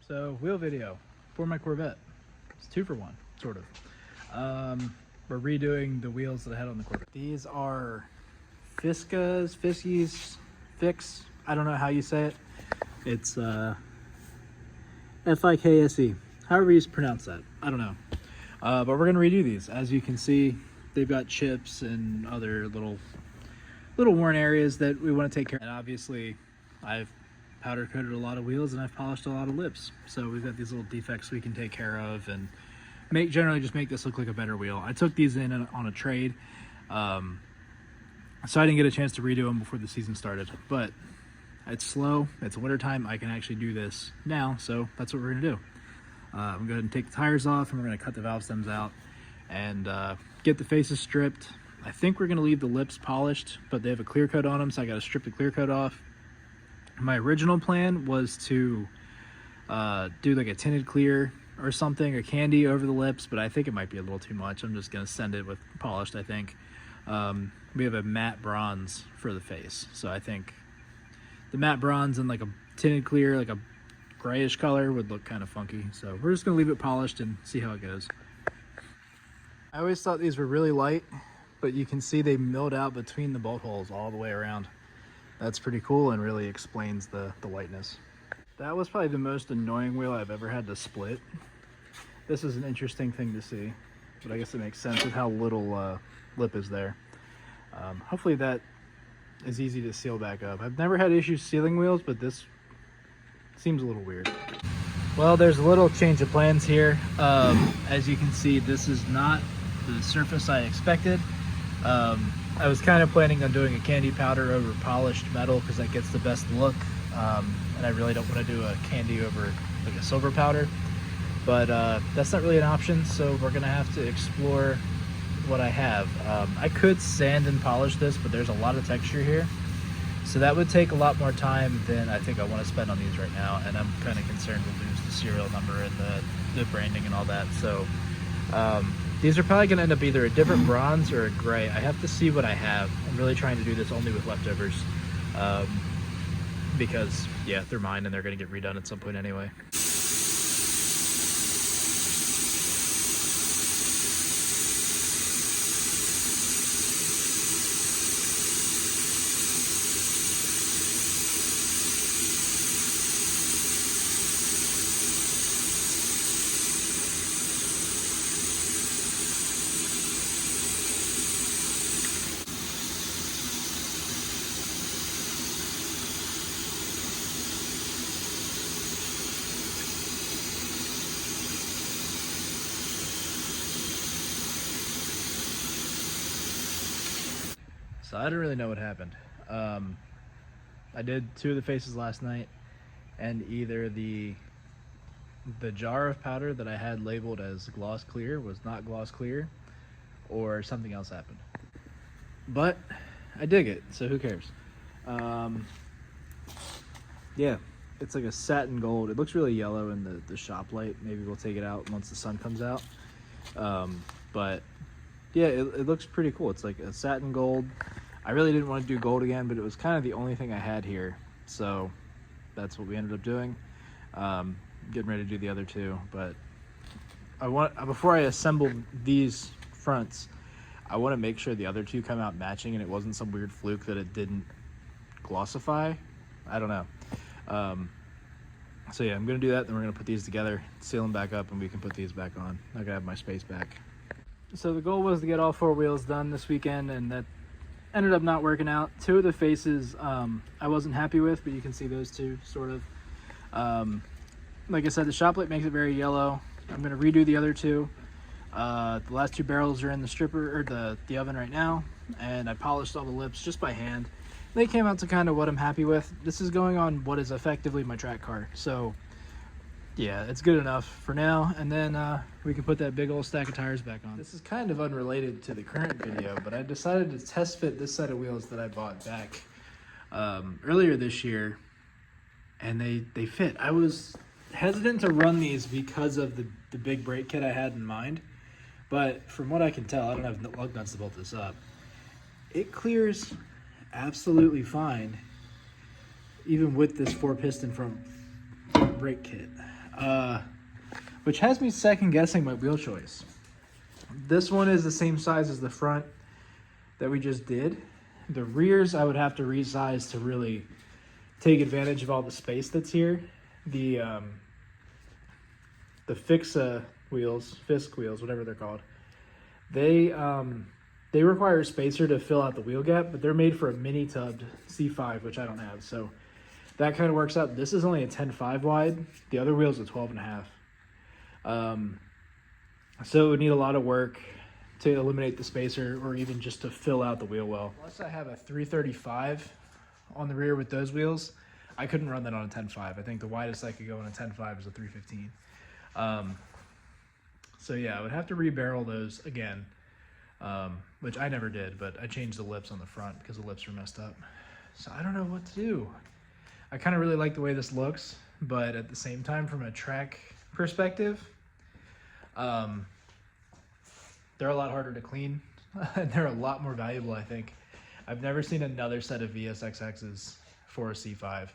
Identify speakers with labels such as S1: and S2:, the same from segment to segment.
S1: So wheel video for my Corvette. It's 2 for 1, sort of. We're redoing the wheels that I had on the Corvette. These are Fiskies, Fix. I don't know how you say it. It's Fikse. However you pronounce that. I don't know. But we're gonna redo these. As you can see, they've got chips and other little worn areas that we want to take care of. And obviously, I've powder coated a lot of wheels and I've polished a lot of lips. So we've got these little defects we can take care of and generally just make this look like a better wheel. I took these in on a trade, so I didn't get a chance to redo them before the season started. But it's slow, it's wintertime, I can actually do this now, so that's what we're gonna do. I'm gonna go ahead and take the tires off and we're gonna cut the valve stems out and get the faces stripped. I think we're gonna leave the lips polished, but they have a clear coat on them, so I gotta strip the clear coat off. My original plan was to do like a tinted clear or something, or candy over the lips, but I think it might be a little too much. I'm just gonna send it with polished, I think. We have a matte bronze for the face, so I think the matte bronze and like a tinted clear, like a grayish color, would look kind of funky. So we're just gonna leave it polished and see how it goes. I always thought these were really light, but you can see they milled out between the bolt holes all the way around. That's pretty cool and really explains the lightness. That was probably the most annoying wheel I've ever had to split. This is an interesting thing to see, but I guess it makes sense with how little lip is there. Hopefully that is easy to seal back up. I've never had issues sealing wheels, but this seems a little weird. Well, there's a little change of plans here. As you can see, this is not the surface I expected. I was kind of planning on doing a candy powder over polished metal because that gets the best look, and I really don't want to do a candy over like a silver powder, but that's not really an option, so we're gonna have to explore what I have. I could sand and polish this, but there's a lot of texture here, so that would take a lot more time than I think I want to spend on these right now, and I'm kind of concerned we'll lose the serial number and the branding and all that. So these are probably going to end up either a different bronze or a gray. I have to see what I have. I'm really trying to do this only with leftovers, because yeah, they're mine and they're going to get redone at some point anyway. So I don't really know what happened. I did 2 of the faces last night, and either the jar of powder that I had labeled as gloss clear was not gloss clear, or something else happened. But I dig it, so who cares? Yeah, it's like a satin gold. It looks really yellow in the shop light. Maybe we'll take it out once the sun comes out. But yeah, it looks pretty cool. It's like a satin gold. I really didn't want to do gold again, but it was kind of the only thing I had here, so that's what we ended up doing. Getting ready to do the other 2, but before I assemble these fronts, I want to make sure the other 2 come out matching and it wasn't some weird fluke that it didn't glossify. I don't know. So yeah, I'm gonna do that, then we're gonna put these together, seal them back up, and we can put these back on. I gotta have my space back. So the goal was to get all 4 wheels done this weekend, and that ended up not working out. 2 of the faces I wasn't happy with, but you can see those 2 sort of. Like I said, the shop light makes it very yellow. I'm gonna redo the other 2. The last 2 barrels are in the stripper, or the oven right now, and I polished all the lips just by hand. They came out to kind of what I'm happy with. This is going on what is effectively my track car, so yeah, it's good enough for now, and then we can put that big old stack of tires back on. This is kind of unrelated to the current video, but I decided to test fit this set of wheels that I bought back earlier this year, and they fit. I was hesitant to run these because of the big brake kit I had in mind, but from what I can tell, I don't have lug nuts to bolt this up, it clears absolutely fine, even with this 4-piston front brake kit. which has me second guessing my wheel choice. This one is the same size as the front that we just did. The rears I would have to resize to really take advantage of all the space that's here. The Fisk wheels, whatever they're called, they require a spacer to fill out the wheel gap, but they're made for a mini tubbed C5, which I don't have, so that kind of works out. This is only a 10.5 wide. The other wheel's a 12.5. So it would need a lot of work to eliminate the spacer or even just to fill out the wheel well. Unless I have a 335 on the rear with those wheels, I couldn't run that on a 10.5. I think the widest I could go on a 10.5 is a 315. So yeah, I would have to rebarrel those again, which I never did, but I changed the lips on the front because the lips were messed up. So I don't know what to do. I kind of really like the way this looks, but at the same time, from a track perspective, they're a lot harder to clean and they're a lot more valuable, I think. I've never seen another set of VSXXs for a C5.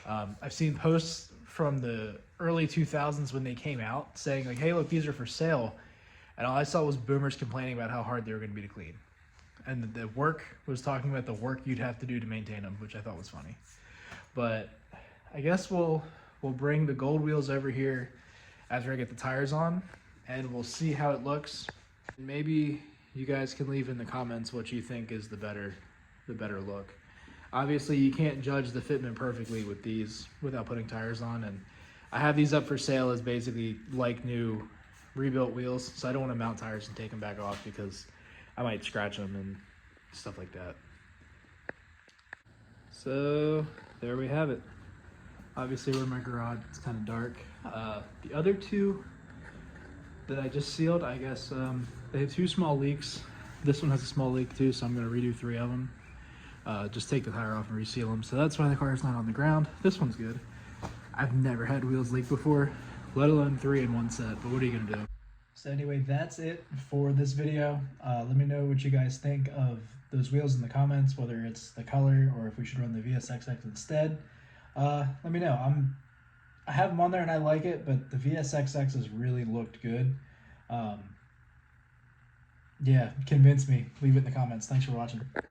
S1: I've seen posts from the early 2000s when they came out saying like, hey, look, these are for sale. And all I saw was boomers complaining about how hard they were going to be to clean. And the work was talking about the work you'd have to do to maintain them, which I thought was funny. But I guess we'll bring the gold wheels over here after I get the tires on, and we'll see how it looks. Maybe you guys can leave in the comments what you think is the better look. Obviously, you can't judge the fitment perfectly with these without putting tires on, and I have these up for sale as basically like new rebuilt wheels, so I don't want to mount tires and take them back off because I might scratch them and stuff like that. So there we have it. Obviously we're in my garage, it's kind of dark. The other two that I just sealed, I guess they have two small leaks. This one has a small leak too, so I'm going to redo 3 of them. Just take the tire off and reseal them. So that's why the car's not on the ground. This one's good. I've never had wheels leak before, let alone 3 in one set, but what are you going to do? So anyway, that's it for this video. Let me know what you guys think of those wheels in the comments, whether it's the color or if we should run the VSXX instead. Let me know. I have them on there and I like it, but the VSXX has really looked good. Yeah, convince me. Leave it in the comments. Thanks for watching.